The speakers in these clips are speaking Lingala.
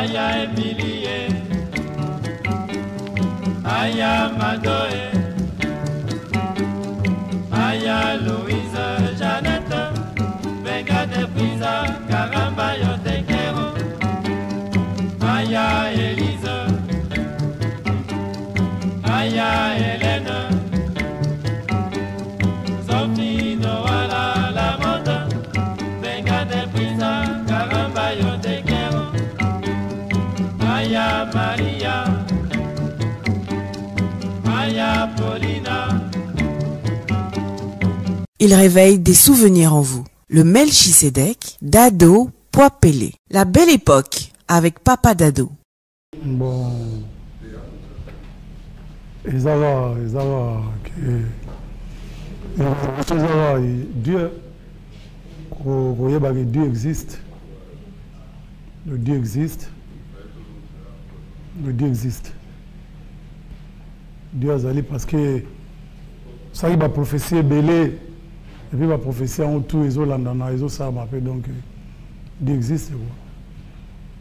Aya Emilie, Aya Madoe, Aya Louise, Jeannette, Venga de Prisa, Caramba yo te quiero. Aya Elise, Aya Hélène, Sophie Noala la moda, Venga de Prisa, Caramba yo te quiero. Aya Maria, Aya Paulina. Il réveille des souvenirs en vous. Le Melchisedec, Dado, Poipélé. La belle époque avec Papa Dado. Bon, Dieu, Dieu existe. Le Dieu existe. Le Dieu existe. Dieu a allé parce que ça y est, la prophétie est belée. Et puis la prophétie en tout, ils ont l'andana, ils ont ça, donc Dieu existe.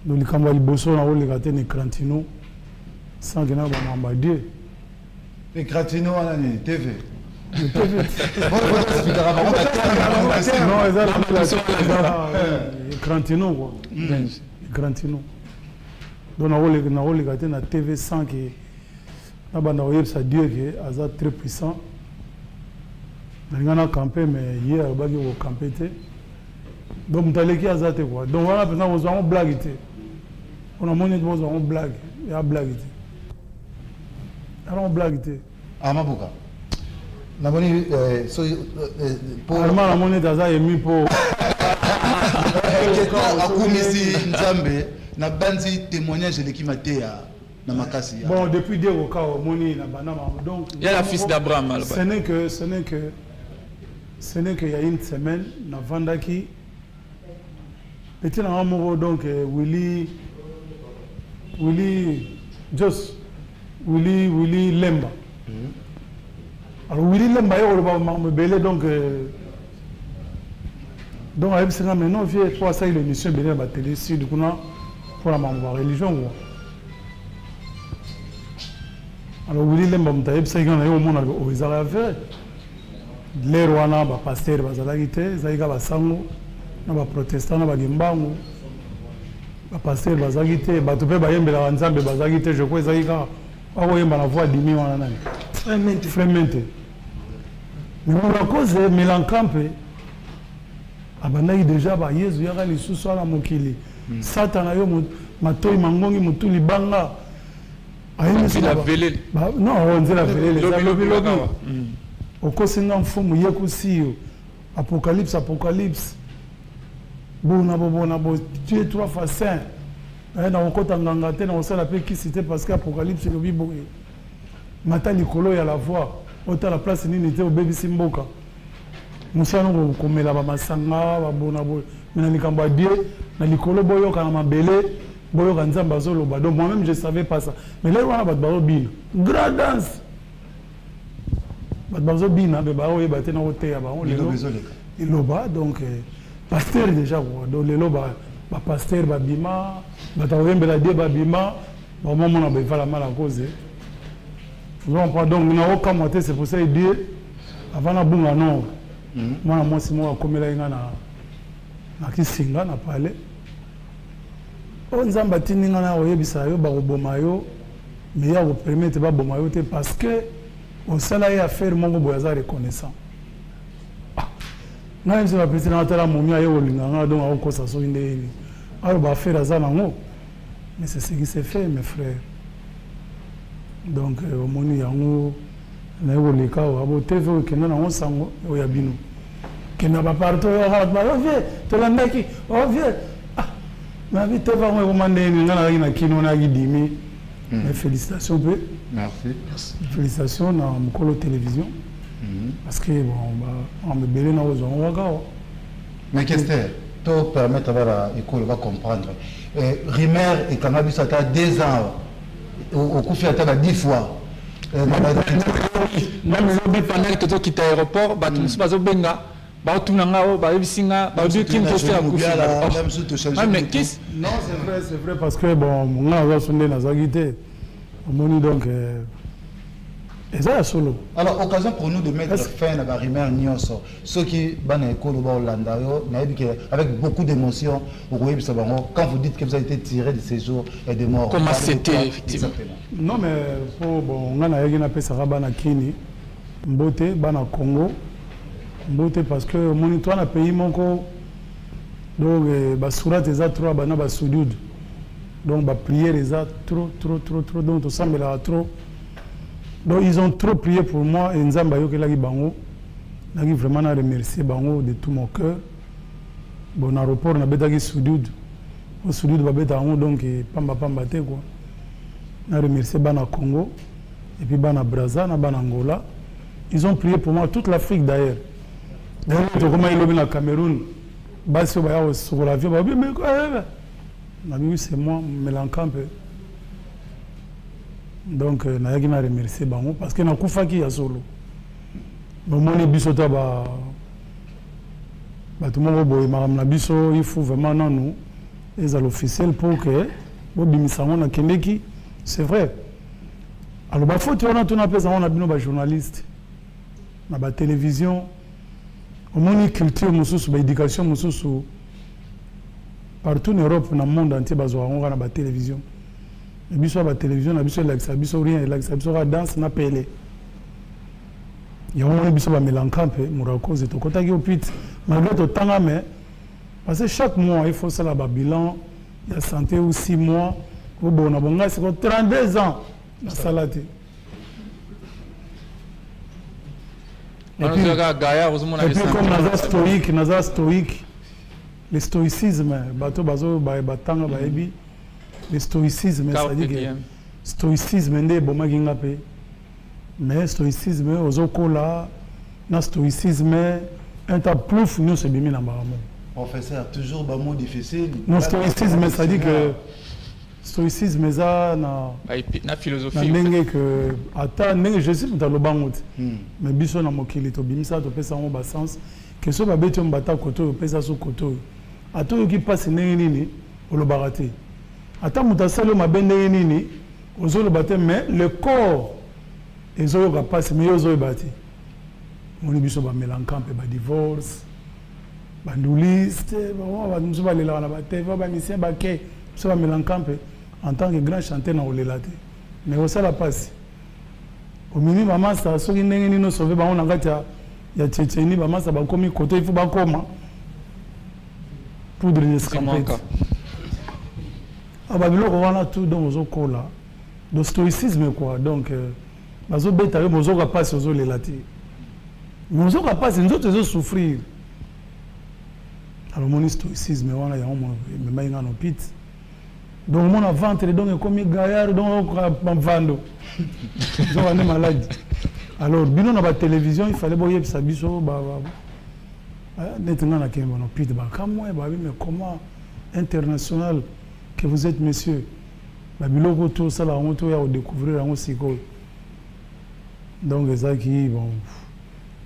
Donc quand on va bosser, on va les les crantino, sans que nous ayons Dieu. Les crantino, on a une TV. Le TV. Les crantino, quoi. Les crantino. Donc on va les gâter la TV sans que nous ayons Dieu qui est très puissant. On a campé, mais hier, on a campé. Donc, on a dit que quoi. Donc, on a une blague. On a une blague. Il y a une blague. Il y a une blague. Ah, ma boca. La monnaie, pour la monnaie, ça est mis pour. Na banzi témoignage de l'équipe Matéa na makasi. Bon, depuis des cas, monnaie na banama. Donc, il y a la fils d'Abraham. Ce n'est qu'il y a une semaine, na Vandaki. Petit na amoureux donc Willy Lemba. Alors Willy Lemba il va me belé donc avec ça maintenant vieux pour ça il émission belé à télé sud pour la religion. Alors Willy Lemba m'taïb ça il y a au monde au Israël faire. Les rois na ba pasteur bazalagité zaïga basango na ba protestant na ba gembango ba pasteur bazagité ba topé ba yembela wanzambe bazagité je crois zaïga awo yemba na voix dimi wana nani fremente mais la cause melancampe abandaki déjà ba yezu yaka lisusu na mokili satana yo matoi mangongi mutu libanga ayemisi la vele non on dit la vele les lobi au kosinga mfumu yekusiyo apocalypse bona tu es trois fois saint na okota nganga te na osala pe kisite parce que apocalypse le bibo mata likolo ya la voix ota la place nini te obebisi mboka musana ko komela ba masanga ba bona bo mena likambo a Dieu na likolo boyoka na mabele boyoka nzamba azoloba donc moi même je savais pas ça mais là wana ba bino grand danse Badbazo bina be ba oye baté na hotel ya ba on le loba donc pasteur déjà donc le loba ba pasteur ba bima ba tawembela de ba bima ba maman na ba fala mal à cause non pas donc na aucun moté c'est pour ça Dieu avant na bunga non moi moi si moi komela inga na kisinga na parler on nzamba tininga na oyebisa yo ba koboma yo mais ya ko permettre ba boma yo te parce que au salaire à faire mon boyaza reconnaissant. Même si la petite natala momia yo linganga donc au kosa so inde. Alors ba faire ça nango. Mais c'est ce qui s'est fait mes frères. Donc au moni yango na yo leka o abo TV ke na on sango o ya bino. Ke na ba parto yo ha ba vie to la ndaki o vie. Ah. Na vi te va mo mande ni ngana na kino na gidimi. Mais félicitations peu. Merci. Félicitations dans Mokolo Télévision. Parce que bon, on me belé dans les gens. Mais qu'est-ce que tu permettre à l'école de comprendre? Rimer et cannabis à 2 ans. Au coup, fait à 10 fois. Même le pendant que tu quittes l'aéroport, tu ne sais pas où benga. bah tout n'anga bah ibisinga bah deux kim poster à coucher non c'est vrai parce que bon on a sondé na zagité on donc et ça solo alors occasion pour nous de mettre fin à la rumeur nyonso ceux qui bana ekolo ba Hollanda yo na dit avec beaucoup d'émotion quand vous dites que vous avez été tiré de ces jours et des morts comment c'était effectivement non mais pour bon on a na pesa bana kini mbote bana Congo mbote parce que monitoire na pays moko donc ba surat eza trop bana ba sudud donc ba prière eza trop donc tout ça mais là trop donc ils ont trop prié pour moi et nzamba yo kelaki bango naki vraiment na remercier bango de tout mon cœur bon aéroport na betaki sudud au sudud ba beta bango donc pamba te quoi na remercier bana Congo et puis bana Brazza na bana Angola ils ont prié pour moi toute l'Afrique d'ailleurs d'ailleurs comment ils l'ont na Cameroun basi ba ya sur l'avion ba mais oui c'est moi Melancampe donc nayaki na remercier bango parce que nakufaki ya solo bomoni biso ta ba tout le monde boye maram na biso il faut vraiment nanu ezala officiel pour que bobimisa ngo na kendeki c'est vrai alors ba faut on a tout na pesa on a bino ba journaliste na ba télévision omoni culture mususu ba éducation mususu partout en Europe na monde entier bazwa ngo na ba télévision et biso ba télévision na biso like ça biso rien like ça biso danse na pele yomoni biso ba Melancampe murakoze to kotaki opit malgré to tanga mais parce que chaque mois il faut ça la bilan ya santé ou 6 mois au bon na bonga c'est 32 ans la salate et puis comme naza stoïque le stoïcisme bato bazo batanga ba ebi le stoïcisme c'est-à-dire que stoïcisme ndé bomaki ngape mais stoïcisme ozokola na stoïcisme un tas plus nous c'est bimi na maramo professeur toujours ba mot difficile non stoïcisme ça dit que stoïcisme ça na philosophie na ndenge que ata ndenge je sais dans le bango mais biso na mokili to bimisa to pesa ngo ba sens que so ba beto mbata koto pesa so koto ato ki passe ndenge nini olobarate ata mutasalo mabende nini ozolo bate mais le corps ezo ka passe mais ozo bate moni biso ba Melancampe ba divorce ba nduliste ba nzo ba lela na ba teva ba misien ba ke so ba Melancampe en tant que grand chanteur na olelate mais osa la passe au mini maman ça soki ndenge nino sauver ba on ngati ya tchétchénie ba masa ba komi côté il faut ba koma poudre de scampette ah bah biloko wana tout donc ozokola do stoïcisme quoi donc bazo beta yo mozo ka passe ozo lelati mozo ka passe nzoto zo souffrir alors mon stoïcisme wana ya mo me mainga no pit donc mon ventre donc comme gaillard donc vando zo wana malade alors bino na ba télévision il fallait boyer sa biso ba netenga na kemba no pit ba kamwe ba mais comment international que vous êtes monsieur babiloko tout ça la honte ya découvrir en siko donc ça qui bon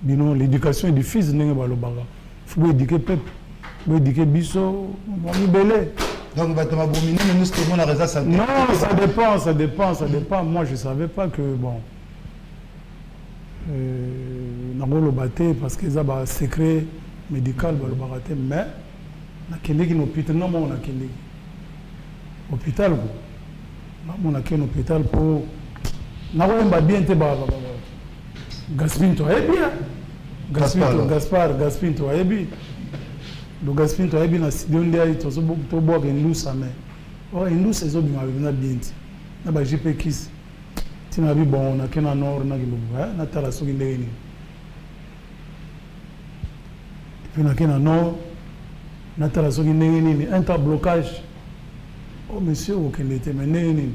bino l'éducation est difficile ndenge balobaka faut éduquer peuple faut éduquer biso bon libellé donc batama bomine nous c'est mon raison santé non ça dépend moi je savais pas que bon nangolo baté parce que ça ba secret médical balobaka te mais na kendeki no hôpital non mon na kendeki hôpital on a qu'un hôpital pour n'a bien te Gaspinto bien Gaspinto bien le Gaspinto bien na sidonde ai to boire une lousse mais oh une lousse ezo bien bien na ba JP Kiss tina bi bon na kena nord na kilobu na tala soki ndenge ni puis na kena nord na tala soki ndenge ni un tas blocage. Oh monsieur, vous qui l'êtes mené,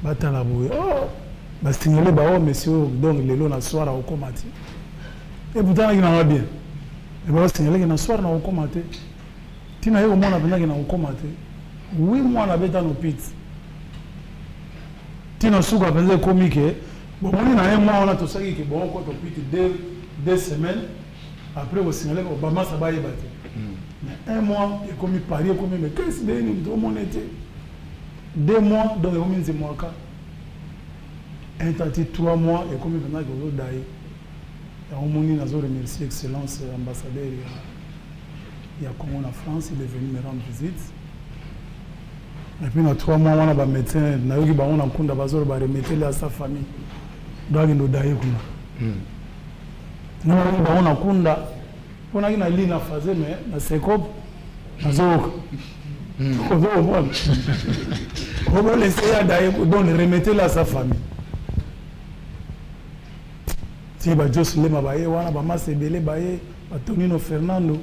batala boue. Oh, bah signaler bah oh monsieur, donc les lots na soir au comité. Et pourtant il en a bien. Et bah signaler qu'il na soir na au comité. Tina yo mona bena qu'il na au comité. Oui moi na beta no pit. Tina suka penze comique. Bon on na un mois on a tout ça qui bon quoi to pit 2 semaines. après au signalé Obama ça va y battre. Mais un mois et comme il parie comme mais qu'est-ce que nous devons été 2 mois donc on dit moi quand un tati 3 mois et comme maintenant que vous d'ailleurs on m'a remercié excellence ambassadeur il y a comme en France il est venu me rendre visite et puis dans 3 mois on a un médecin na yoki ba on a kunda bazoro ba remettre à sa famille donc il nous d'ailleurs kuna na on a kunda on a une ligne à fazer mais na sekop na zoka on va laisser à d'ailleurs donc remettre à sa famille. Si Jos Lema Baye, wana Bama Sebele Baye, Tonino Fernando,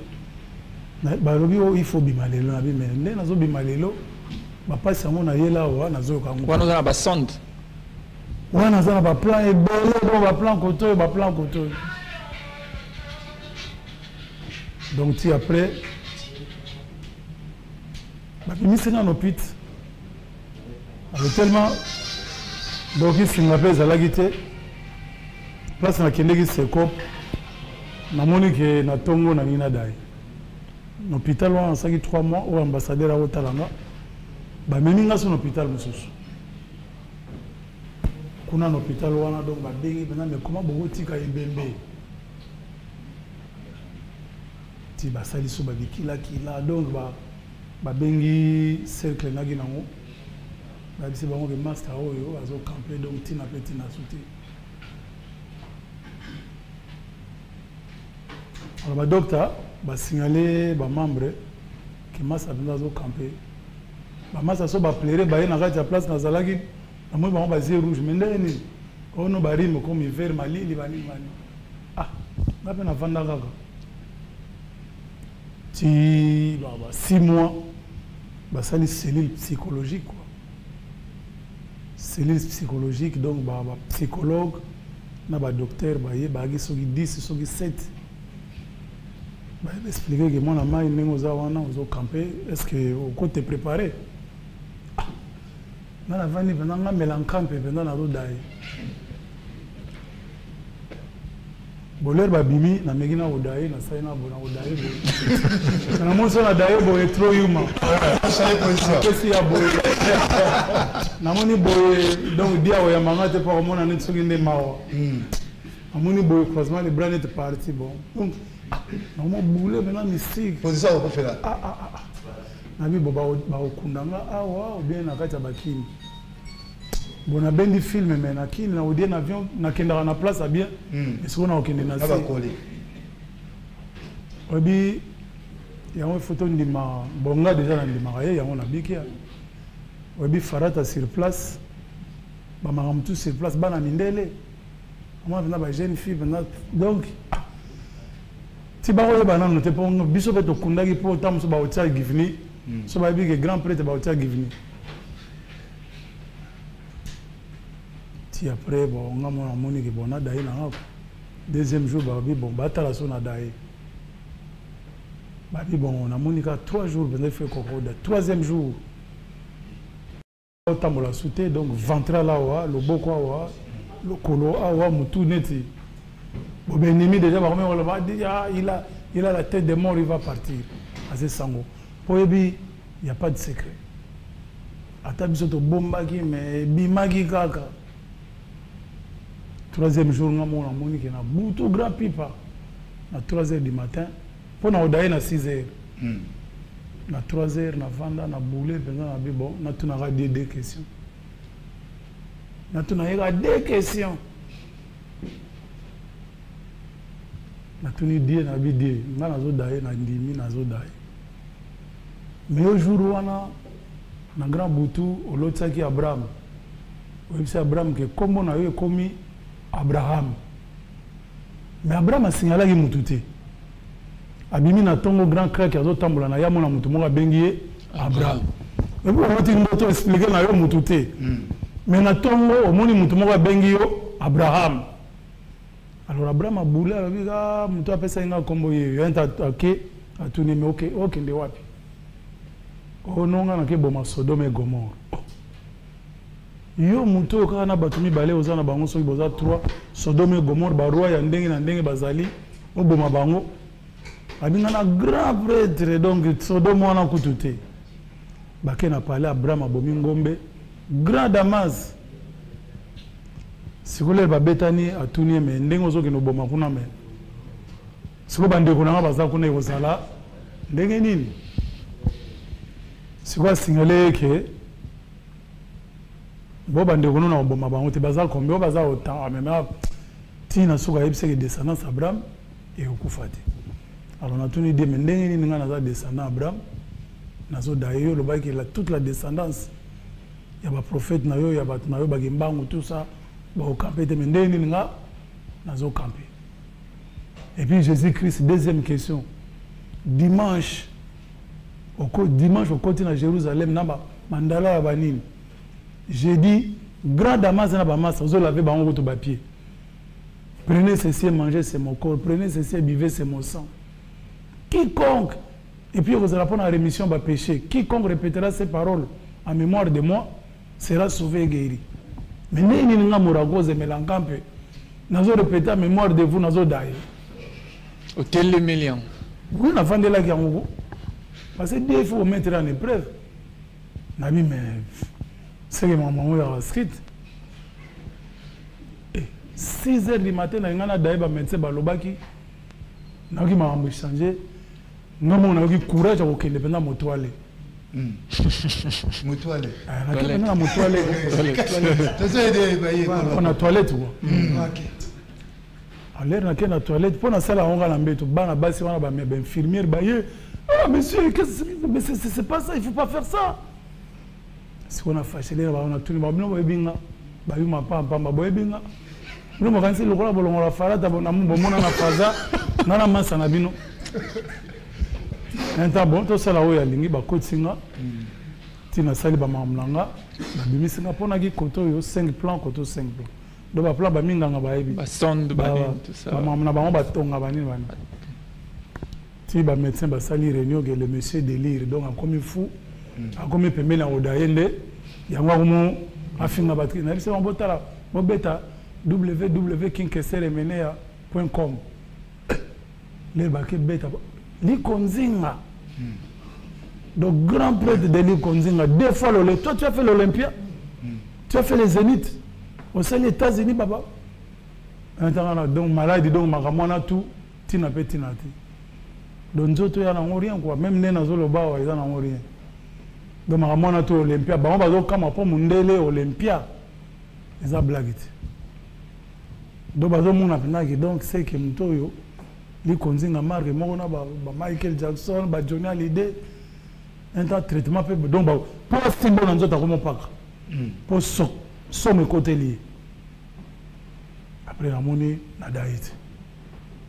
Balobi il faut bimalelo, mais nazo bimalelo, Bapa Samo na yela wa nazo kango. Wana na ba sonde. Wana na ba plan et belé, ba plan koto, ba plan koto. Donc ti après, ba bimisi na no pit. Alors tellement donc il s'ingapé za lagité. Place na kendeki sekop na moni ke na tongo na nina dai l'hôpital wana saki 3 mois au ambassadeur a otalanga ba meninga son hôpital mususu kuna na hôpital wana donc ba bengi bana mais comment bogo tika ibembe ti ba sali so ba bikila kila donc ba bengi cercle na ginango ba bisi bango ke master oyo azo camper donc tina petit na souti. Alors, le docteur a signalé aux membres que Massa a campé. Massa a plairé, il a la place dans la place, il a dit rouge. Mais on a dit comme il vert, Mali, il va aller. Ah, on a fait un vendeur. 6 mois, c'est une cellule psychologique. Cellule psychologique, donc, psychologue, docteur, 10, 7. Expliquer que mon ami est au campé, est-ce que au côté préparé? Dans la vanne, pendant la mélancampe, pendant la route d'ailleurs. Boler babimi, na megina odaye, na saina bona odaye. Na monso na daye boye trop humain. Qu'est-ce qu'il y a boye? Na moni boye, donc dia oya manga te pas comment on a nitsugi ne mawa. Na moni boye croisement les bras n'étaient partis bon. Donc na mo boule maintenant mystique. Position au fait là. Na bi boba ba okundanga awa ou bien na kati bakini. Bon, on a bien des films, mais on a un avion, on a une place à bien. Est-ce qu'on a aucun des nations? Il y a une photo de ma bonga déjà dans le mariage, il y a un habit. Il y a Farata sur place. Il y a tout sur place, il y a une jeune fille. Donc, si vous avez un peu de biso beto kundagi po tam so ba otia givni so ba bi grand prêtre ba otia givni. Après, bon, on a mon ami qui est bon, deuxième jour, bon, batala son adaye. Bon, on a mon 3 jours, on a fait cocoda. Troisième jour, on a la souté, donc ventre là, le boko, le colo, tout neti. Bon, ben, ennemi déjà, on va dire, il a la tête de mort, il va partir. C'est sango. Pour lui, il n'y a pas de secret. Atabiso to bombaki, mais bimaki kaka. Troisième jour, on a mon qui a boutou grand pipa. À 3h du matin. Pour nous à 6h. À 3h, on a vendu, on a boulé, on a tout deux questions. On a tout deux questions. On a tout dit, on a dit, on a dit, on a dit. Mais au jour où on a un grand boutou, on a dit Abraham. On a Abraham que comme on a eu commis Abraham. Mais Abraham a signalé qu'il m'a Abimi na tongo grand frère qui a d'autres tambours na yamona mutumoga bengi Abraham. Mais pour vous dire expliquer na yo mutute. Mais na tongo omoni mutumoga bengi yo Abraham. Alors Abraham a boulé avec ah mutu apesa inga kombo yo enta OK atuni mais OK nde wapi. O nonga na ke boma Sodome et Gomorrhe. Yo muto kana batumi balé ozana bango soki boza 3 Sodome et Gomorrhe ba roi ya ndenge na ndenge bazali oboma bango abingana grand prêtre donc Sodome wana kutute bake na parler Abraham abomi ngombe grand Damas sikole babetani atuni me ndengo zoki no boma kuna me siko bande kuna baza kuna yozala ndenge nini siko singale ke bo bande kuna na boma bango te baza kombe baza autant même tina suka yebse ke descendance Abraham et okufati alors on a tuni de ndenge nini ngana za descendant Abraham nazo dayo lo baki la toute la descendance ya ba prophète na yo ya ba na yo bagimbangu tout ça ba au camper de ndenge nini nga nazo camper. Et puis Jésus-Christ, deuxième question. Dimanche au côté de Jérusalem naba mandala banine. J'ai dit grand Damas na ba massa vous laver ba on ba pied. Prenez ceci et mangez, c'est mon corps. Prenez ceci et buvez, c'est mon sang. Quiconque, et puis vous allez prendre la rémission de péché, quiconque répétera ces paroles en mémoire de moi sera sauvé et guéri. Mais nous n'avons pas mouragoze et mélangampe. Nous avons répété en mémoire de vous, nous avons d'ailleurs. Hôtel Le Mélian. Oui, nous avons fait la guerre. Parce que il faut mettre en épreuve. Nous avons dit, mais c'est que maman a inscrit. 6 heures du matin, nous avons d'ailleurs médecin balobaki. Nous avons changé. Nous avons eu courage à aucun indépendant motoile. Motoile. On a toilette. Alors, on a une toilette. Pour la salle, on a une infirmière. Ah, monsieur, c'est pas ça, il ne faut pas faire ça. Si on a fâché, on a tout le monde. On a dit, on a pas nous avons fait le rôle de la Farah, on a fait la masse à Nabino. Bon, tout ça là où il y a l'ingi, Bakotinga, Tina Sali Bamamlanga, Bimisanga, pour nagi koto 5 plans, koto 5 plans. Donc, la plan Baminga Baebi. Sonde, tout ça. Mamna Bamon Batonga Bani. Si médecin Basali réunion, le monsieur délire, donc a comme fou, a comme pemé na Odaende, Yango Afinga Batri, n'a pas botala, Mobeta. www.kinkeseremenea.com les baquets bêta Likonzinga donc grand prêtre de Likonzinga 2 fois l'Olympia. Toi tu as fait l'Olympia, tu as fait les Zénith au sein des États-Unis baba donc malade donc makamona tout tina petinati donc nzoto ya na rien quoi même nena zolo bawa ils en ont rien donc makamona tout Olympia ba on va donc kama po mundele Olympia ils a blagué. Donc, c'est que nous avons marque, Michael Jackson, Johnny Hallyday, un traitement. Donc, pour un symbole, nous avons pas. Pour son côté lié. Après, la monnaie, on a daïté.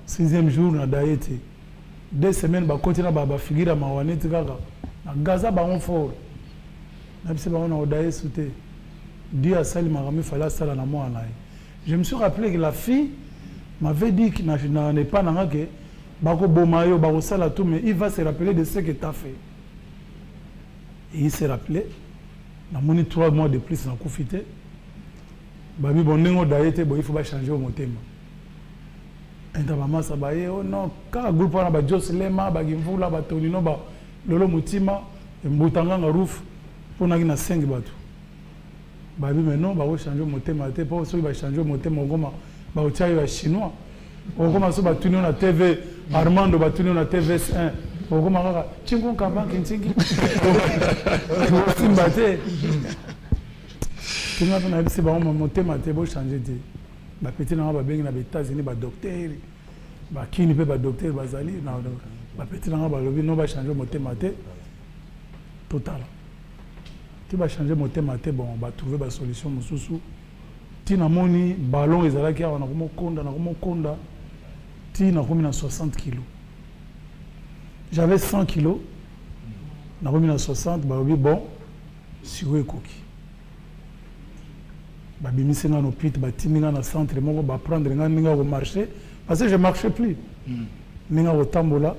6e jour, on a daïté. 2 semaines, on a continué à figurer à Mawanet, à Gaza, on a fort. On a daïté. Dieu a sali marami fala sala na moi. Je me suis rappelé que la fille m'avait dit qu'il n'est pas dans que bako bomayo bako sala tout mais il va se rappeler de ce que tu as fait. Et il s'est rappelé. Na moni 3 mois de plus na kufité. Babi bonengo daïté bo il faut pas changer au motema. Enta mama sabaye oh non ka groupe na ba Joslema ba Gimvula ba Tonino ba lolo mutima mbutanga nga roof pour na 5 bateaux. Babi maintenant ba changer mon thème te pas so ba changer mon thème ngoma ba ochayo ya chinois ngoma so ba tunio na TV Armando ba tunio na TVS1 ngoma kaka chingo kamba kintingi simbate tunga na bisi ba mon thème te bo changer te ba petit na ba bengi na États-Unis ba docteur ba kini pe ba docteur bazali na ba petit na ba lobi no ba changer mon thème te total. Tu vas changer mon thème, bon, on va trouver la solution. Tu as moni ballon, ils allaient on a comme konda. Tu as comme 60 kilos. J'avais 100 kilos. On a comme 60. Bah oui bon, si vous êtes coquille. Bah bimisi na no pit, bah timinga na centre, moi bah prendre nga ninga au marché parce que je marchais plus. Ninga au tambola,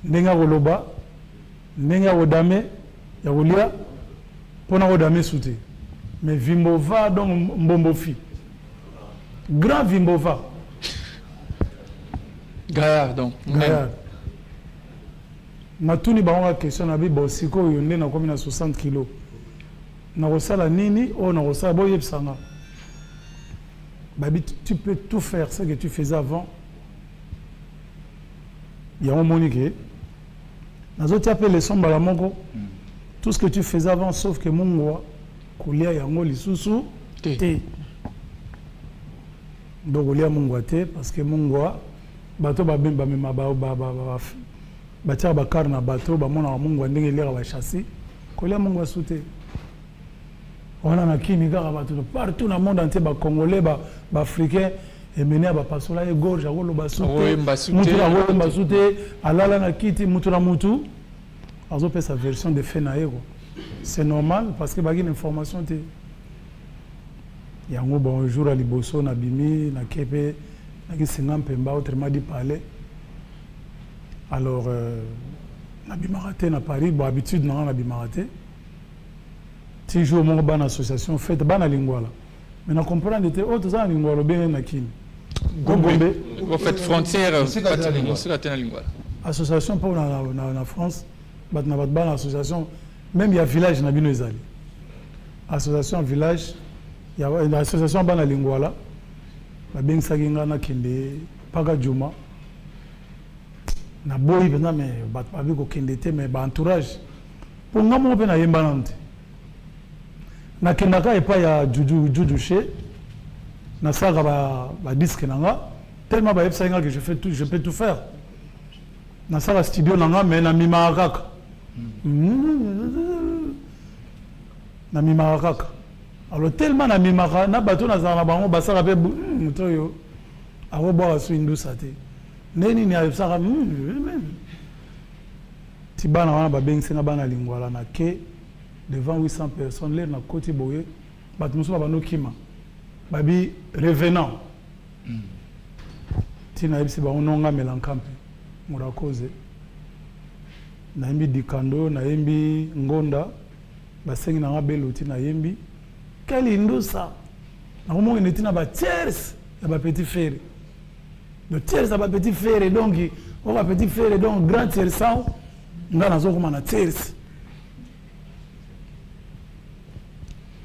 ninga au loba, ninga au dame, ya olia. Pour nous donner soutien. Mais Vimbova, donc Mbombofi. Grand Vimbova. Gaillard, donc. Gaillard. Matuni bango question na bi bosiko yonde na komi na 60 kg. Na rosala nini o na rosala boye psanga. Babi tu peux tout faire ce que tu faisais avant. Il y a un monique. Dans autres appels les sombres la mongo. Tout ce que tu faisais avant sauf que mongo kulia yango lisusu te. Donc kulia mongo te parce que mongo bato ba bemba mema ba tia ba karna bato ba mona mongo ndenge lera ba chasser. Kulia mongo soute. On a na kini kaka bato partout dans le monde entier ba congolais ba africains et mené à bapasola et gorge à wolo basute mutu à wolo basute alala na kiti mutu na mutu azo pe sa version de fenaego c'est normal parce que bagi information te yango bonjour à liboso na bimi na kepe na kisinga mpemba autrement dit parler alors na bimaraté na Paris bon habitude na bimaraté ti jour mon ban association fête ban na lingwala mais na comprendre te autres ça lingwala bien na kini Gombe. Vous faites frontière, association pour la France, association, même il y a village na bino ezali. Association village, il y a une association bana lingwala, la bien saginga na kende, paga juma. Na boyi bena mais bat pas ko kende te mais ba entourage. Pour ngamo bena yemba nante. Na kendaka e pa ya juju chez na saga ba disque nanga tellement ba yepsa que je peux tout faire na saga studio nanga mais na mima kaka na mima kaka alors tellement na mima na bato na zana bango basala pe mutoyo awo bo su indu sate neni ni yepsa ti bana wana ba bengsenga bana lingwala na ke devant 800 personnes l'air na koti boye bato muso ba no kima babi revenant tina ebisi ba ononga melankampe murakoze na yembi dikando na yembi ngonda basengi na ngabelo tina yembi kali ndusa na omo ene tina ba tiers ya ba petit frère le tiers ya ba petit frère donc o ba petit frère donc grand tiers ça ngana zo kuma na tiers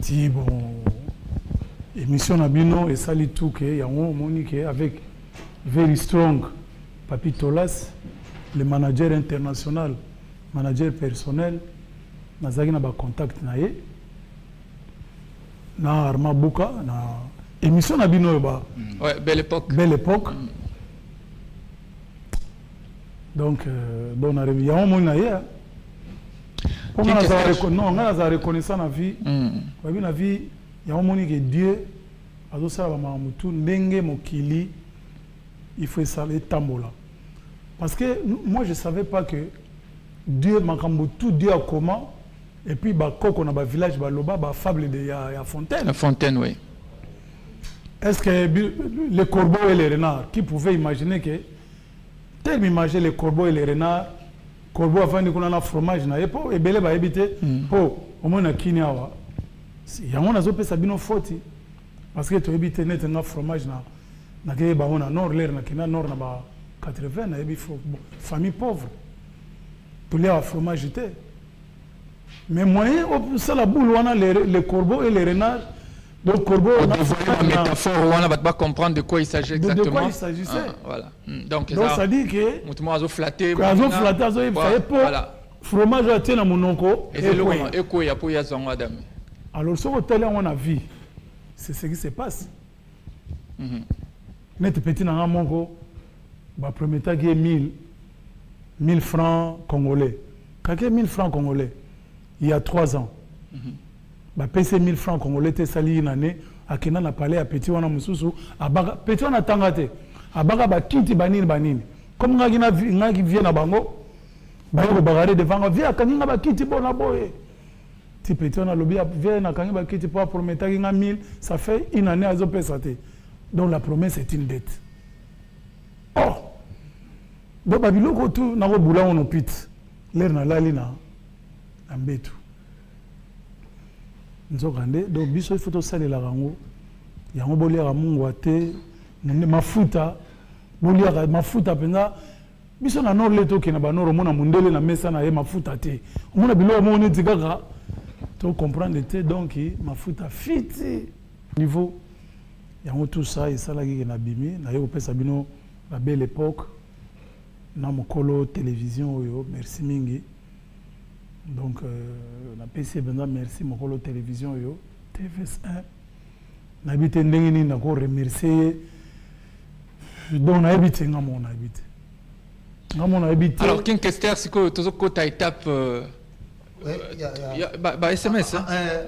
ti bon émission Nabino et Sali Touke, Yango Monique avec Very Strong, Papi Tolas, le manager international, manager personnel, Nazagi na ba contact na ye, na Arma Buka, na émission Nabino ba. Ouais, belle époque. Belle époque. Donc, on a réveillé Yango Monique. On a reconnaissance na vie. Babi na vie. Il y a un moment que Dieu a dit ça mokili il faut saler tambola parce que moi je savais pas que Dieu m'a tout Dieu a comment et puis ba koko na ba village ba loba ba fable de ya fontaine. La fontaine oui. Est-ce que les corbeaux et les renards qui pouvaient imaginer que tel imaginer les corbeaux et les renards corbeaux avant de qu'on a fromage na epo et belé ba habiter po au moins na kiniawa il y a un azopé sabino foti parce que tu habites net un fromage na ke ba on nord l'air na kina nord na ba 80 na ebi famille pauvre pour les fromage était mais moyen au ça la boule on a les corbeaux et les renards donc corbeau on a une métaphore on va pas comprendre de quoi il s'agit exactement de quoi il s'agissait voilà donc ça dit que mutumo azo flatter voilà fromage a tient na monoko et quoi ya po ya zongo adam. Alors, ce que on a vu, c'est ce qui se passe. Net petit dans mon premier temps qui est 1000 francs congolais. Quand il y a 1000 francs congolais, il y a 3 ans, PC 1000 francs congolais, tu sali une année, à Kenan a parlé à petit wana mususu, à petit wana tangate, à baga ba kiti banini. Comme nga qui vient à bango, ba yo bagaré devant, vient quand nga ba kiti bona boye. Si petit on a lobby vient à Kangi Bakiti pour promettre 1000, ça fait une année à Zopesate. Donc la promesse est une dette. Oh! Donc Babylon, tout n'a pas boulot en pit. L'air n'a la lina. Ambetu. Nous avons donc biso il faut saler la rango. Il y a un bolier à Mungwate, mafuta, bolier à mafuta pena. biso na nord leto ke na ba nord mona mundele na mesa na ye mafuta te mona bilo mo ne tikaka to comprendre te donc mafuta fiti niveau yango tout ça et ça la ki na bimi na yo pesa bino la belle époque na mokolo télévision oyo merci mingi donc na PC benza merci mokolo télévision oyo TVS1 na bite ndenge ni na ko remercier donc na habité ngamo na habité ngamo na habité alors King Kester siko tozo kota étape bah SMS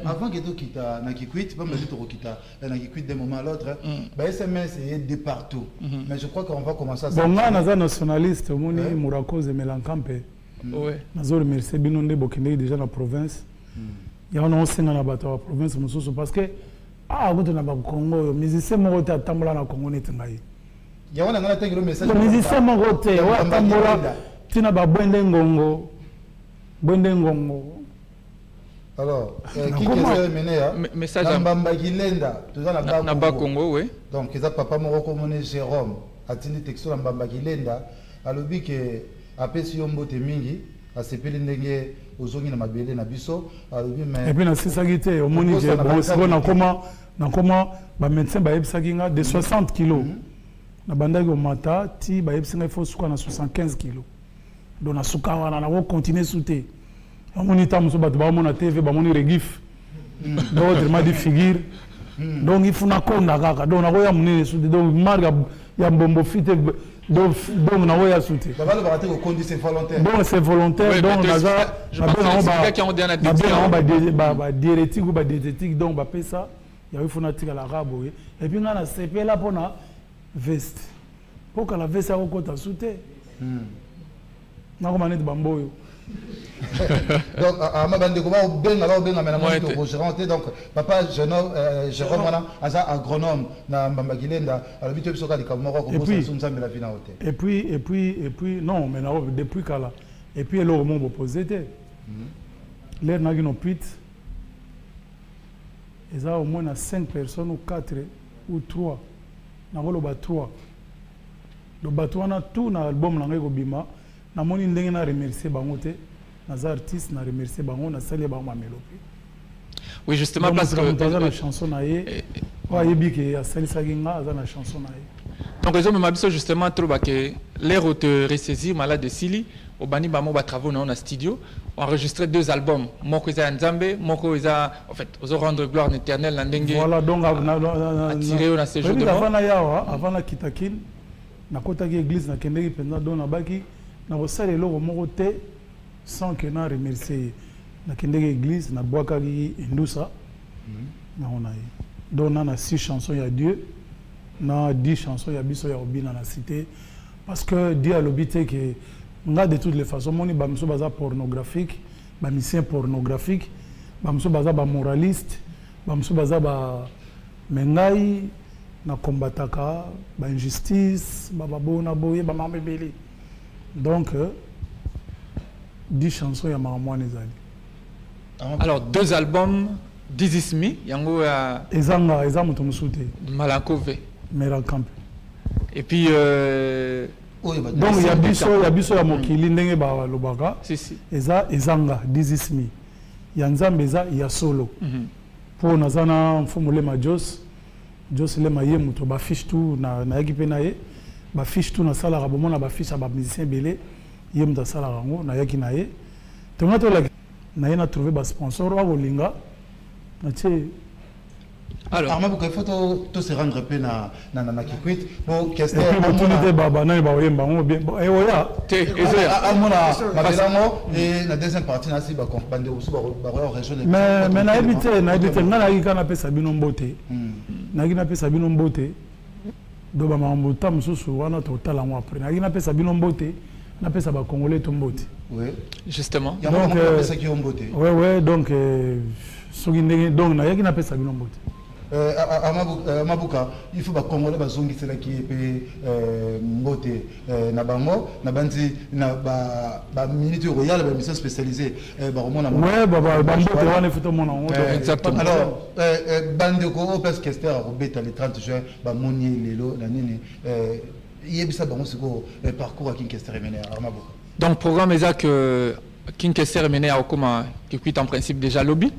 avant que tu quittes na Kikwit pas me dire tu quittes na Kikwit d'un moment à l'autre bah SMS est de partout mais je crois qu'on va commencer à bon nga naza nationaliste moni Mourakoze Melankampe ouais nazo remercier bino nde bokende déjà na province ya on senga na bato wa province mususu parce que goto na ba Congo musicien moko te atambola na Congo neti ngai ya wana ngana tengelo message musicien moko te wa atambola tina ba bwende ngongo alors qui est mené message à Mbamba Kilenda tout ça na ba Congo oui donc ça papa moko komone Jérôme atindi texto na Mbamba Kilenda alobi ke apesi yombo te mingi asepeli ndenge ozongi na mabele na biso alobi mais et puis na sisaki te omoni je bon siko na koma ba médecin ba yebisaki nga de 60 kilos na bandaki o mata ti ba yebisi nga il faut suka na 75 kilos donc na suka wana na ko continuer souter omoni ta muso bato ba mona TV ba moni regif donc autrement dit figure donc il faut na konda kaka donc na ko ya munene souter donc marga ya mbombo fite donc na ko ya souter c'est volontaire donc c'est volontaire donc naza ba diérétique ou ba diététique donc ba pesa ya il faut na tika la rabo et puis nga na CP là pona veste pour que la veste a kokota souter na ko manete bamboyo donc ma bande comment benga maintenant to gérante donc papa Jérôme wana asa agronome na Mbamba Kilenda alobito biso ka likamoko ko bosa sunzambe la fina hotel et puis non mais depuis kala et puis le roman opposé te l'air na gino pit ils ont au moins 5 personnes ou 4 ou 3 na ko ba 3 le bateau na tout na album na ngeko bima na moni ndenge na remercier bango te na artiste na remercier bango na saluer bango ma mélopie oui justement parce que la chanson na ye wa yebi ke asali saginga za na chanson na ye donc ils ont même abiso justement trop ba que l'air te ressaisir malade de Sili au bani ba mo ba travaux na studio enregistré 2 albums moko za Nzambe moko za en fait aux rendre gloire éternelle na ndenge voilà donc na tiré na séjour de avant na yawa avant na kitakin na kota ki église na kendeki penza don na baki na kosala eloko moko te sans que na remercier na kendeki église na bwakaki endusa na ona ye donc na 6 chansons ya Dieu na 10 chansons ya biso ya obina na cité parce que Dieu a l'obité que nga de toutes les façons moni ba miso baza pornographique ba misien pornographique ba miso baza ba moraliste ba miso baza ba mengai na combataka ba injustice ba babona boye ba mamebeli donc 10 chansons ya maramwane zali alors 2 albums This Is Me yango ya ezanga muto musute Malankove Melankampe et puis donc ya biso ya mokili ndenge ba lobaka si ezanga This Is Me ya Nzambe eza ya solo pour nazana mfumule majos Jos le maye muto ba fiche tout na ekipe na ye ba fiche tout na sala rabomona na ba fiche ba musicien belé ye muta sala rango na yaki na ye tomato la na ye na trouver ba sponsor wa bolinga na tie alors Armand il faut to se rendre peu na Kikwit bon question opportunité baba na ba yemba ngo bien e oya te amona mabelango et la deuxième partie na si ba bande osu ba région mais na habité ngana yika na pesa bino mbote na gina pesa bino mbote do ba mambo tam susu wana to tala ngo après na gina pesa bino mbote na pesa ba congolais to mbote oui justement donc pesa ki mbote ouais donc soki ndenge donc na gina pesa bino mbote Mabuka, il faut que les Congolais qui mbote na bango na bandi na ba militaire royal ba mission spécialisée ba romona ouais ba mbote wana futo mona exactement alors bande ko parce que c'était robeta le 30 juin ba moni lelo na nini yebisa bango siko parcours à Kinkester mené à Armabo. Donc programme est que Kinkester mené à Okoma qui quitte en principe déjà lobby.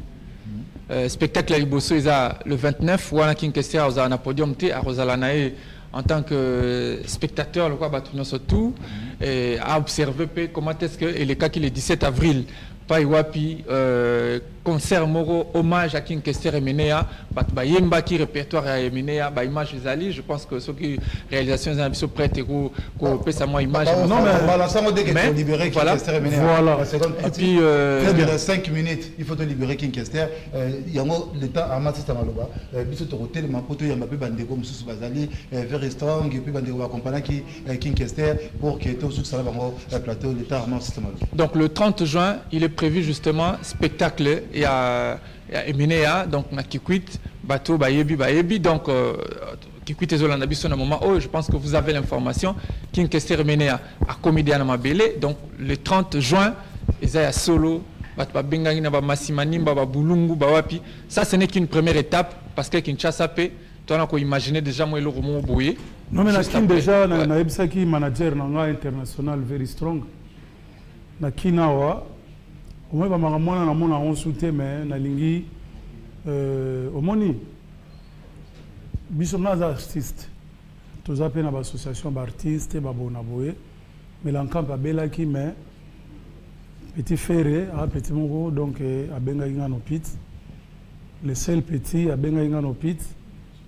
Spectacle à Liboso est le 29 ou à Kinkester aux un podium T à Rosalanae en tant que spectateur le quoi battu surtout et à observer comment est-ce que et les cas qui le 17 avril Paiwapi concert moro hommage à Kinkester Menea Yemba qui répertoire à Menea image Zali je pense que ceux qui réalisation des ambitions prêtes et qu'on peut ça moi image non mais l'ensemble dès qu'il faut libérer Kinkester Menea voilà et puis 5 minutes il faut te libérer Kinkester il y a l'état à Matista Maloba biso to hotel ma poto ya mbape bandeko mususu bazali very strong et puis bandeko ba compagnie qui Kinkester pour que tout ça bango plateau l'état à Matista Maloba. Donc le 30 juin il est prévu justement spectacle et à Emenea donc na Kikwit bateau bayebi donc Kikwit et Zolanda biso na moment je pense que vous avez l'information Kinkester Emenea à Comédia na Mabele donc le 30 juin Isaiah solo ba bengangi na ba Masimani ba Bulungu ba wapi ça ce n'est qu'une première étape parce que Kinshasa pe toi on a imaginer déjà moi le roman boyé non mais na déjà na ebisa ki manager na nga international very strong na kinawa au moins na mona on soutien mais na lingi omoni biso na artiste tous appelés na association d'artistes ba bona boye mais l'encamp a belaki mais petit ferré a petit moko donc a benga inga no pit le seul petit a benga inga no pit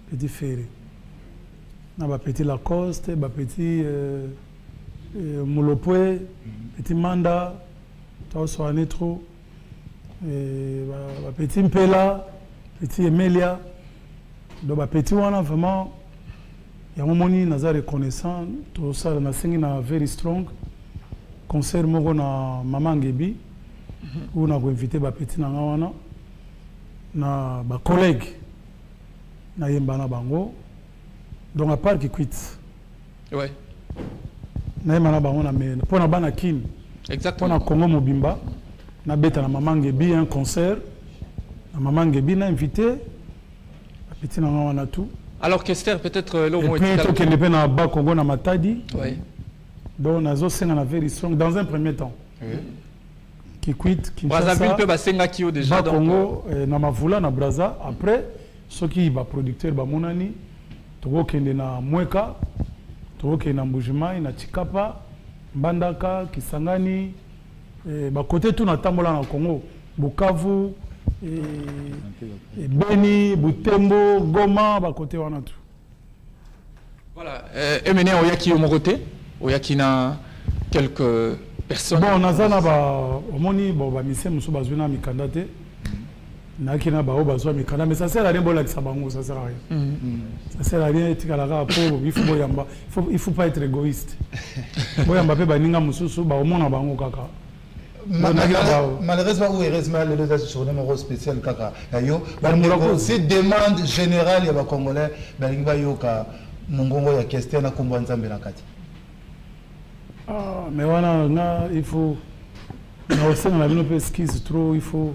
petit ferré na ba petit Lacoste ba petit Molopwe petit Manda Taosoane trop petit Mpela petit Emelia donc petit wana vraiment il y a un moment naza reconnaissant tout ça na singi na very strong concert moko na Mama Ngebi où na ko inviter ba petit na wana na ba collègue na yemba na bango donc à part qui quitte ouais na yemba na bango na mais pour na bana kin exactement na Congo Mobimba na beta na Mama Ngebi un concert na Mama Ngebi na invité ba petit na wana tout alors Kester peut-être le mot est tout qu'il dépend na ba Congo na Matadi ouais donc nazo senga na very strong dans un premier temps qui quitte Brazzaville peut basenga kio déjà donc Congo na Mavula na Brazza après ceux qui ba producteur ba monani to kende na Mweka to kende na Mbujimai na Chikapa Mbandaka Kisangani ba côté tout na tambola na Congo Bukavu Beni Butembo Goma ba côté wana tout voilà Emene oyaki au côté oyaki na quelques personnes bon nazana ba omoni bon ba mise muso bazuna mikanda te na kina ba obazo mikanda mais ça sert à rien bola ki sabango ça sert à rien ça sert à rien tikala ka po il faut boyamba il faut pas être égoïste boyamba pe baninga mususu ba omona bango kaka malheureusement ou heureusement les deux sur un numéro spécial kaka yo c'est demande générale ya ba congolais balingi ba yoka mongongo ya question na kombo nzambe na kati mais voilà il faut na aussi na bino pe skis trop il faut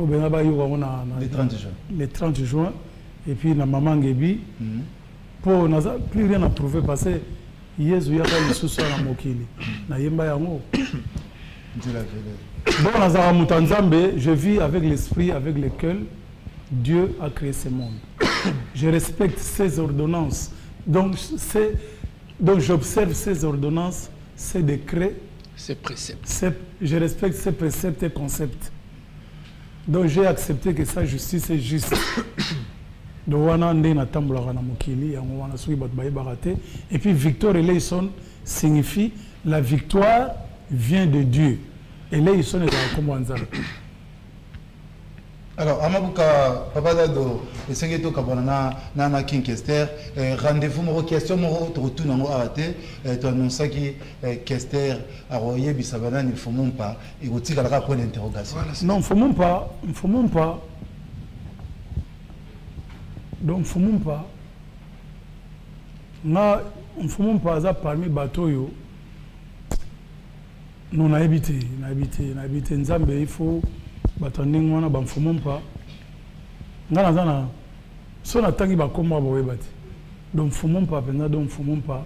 bien ba yoka na les 30 juin et puis na Mama Ngebi pour na plus rien à prouver parce que Yesu ya ka lisusu na mokili na yemba yango bon Nazara Mutanzambe je vis avec l'esprit avec lequel Dieu a créé ce monde je respecte ses ordonnances donc j'observe ses ordonnances ses décrets ses préceptes je respecte ses préceptes et concepts donc j'ai accepté que sa justice est juste donc wana nde na tambola na mokili yango wana soki bato bayebaka te et puis Victor Eleison signifie la victoire vient de Dieu et Eleison est comme Nzambe. Alors Amabuka Papa Dado esengi to kabana na Kinkester rendez-vous mo question mo to retourner ngo arrêter to annoncer que Kester a royé bisabana il faut même pas et gotika la point d'interrogation non faut même pas donc faut même pas na on faut même pas ça parmi bateau yo non na habité Nzambe il faut batanding wana ba mfumo mpa ngana zana so na tangi ba komwa ba webati donc mfumo mpa penza donc mfumo mpa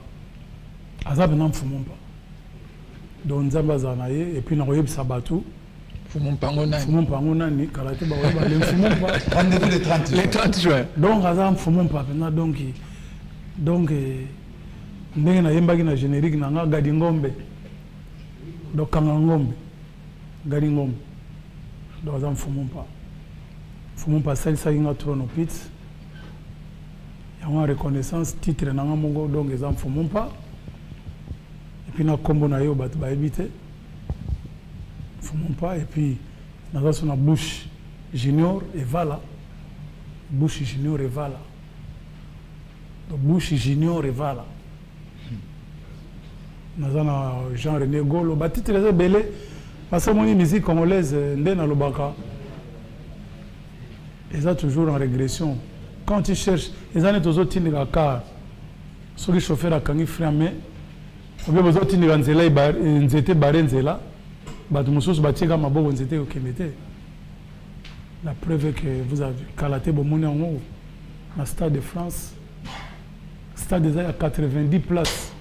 Azab n'a Fumumpa. Donc Nzamba Zanaye, et puis Naroyeb Sabatou. Fumumpa Ngonani, Karaté Baroba, les Fumumpa. Rendez-vous le 30 juin. Le 30 juin. Donc Azam Fumumpa, donc, ndenge na yembaki na générique na nga Gadi Ngombe. Donc Kanga Ngombe. Gadi Ngombe. Donc Azam Fumumpa. Fumumpa salisa inga trono pit. Yango reconnaissance titre na nga mongo donc Azam Fumumpa. Et puis na kombo na yo bat ba ebité. Fumumpa et puis na son Bush Junior et Vala. Bush Junior et Vala. Donc Bush Junior et Vala. Nous avons Jean-René Golo. Les titres sont belés. Parce que la musique congolaise, ils sont toujours en régression. Quand tu cherches, ils ont toujours tenu la car. Ceux qui chauffeurs à Kangi Framé, ils ont tenu la nzela, ils étaient barrés nzela. Ils ont tenu la mabo, ils étaient au Kémété. La preuve est que vous avez Kalaté Bomone en haut, dans le Stade de France. Stade déjà à 90 places.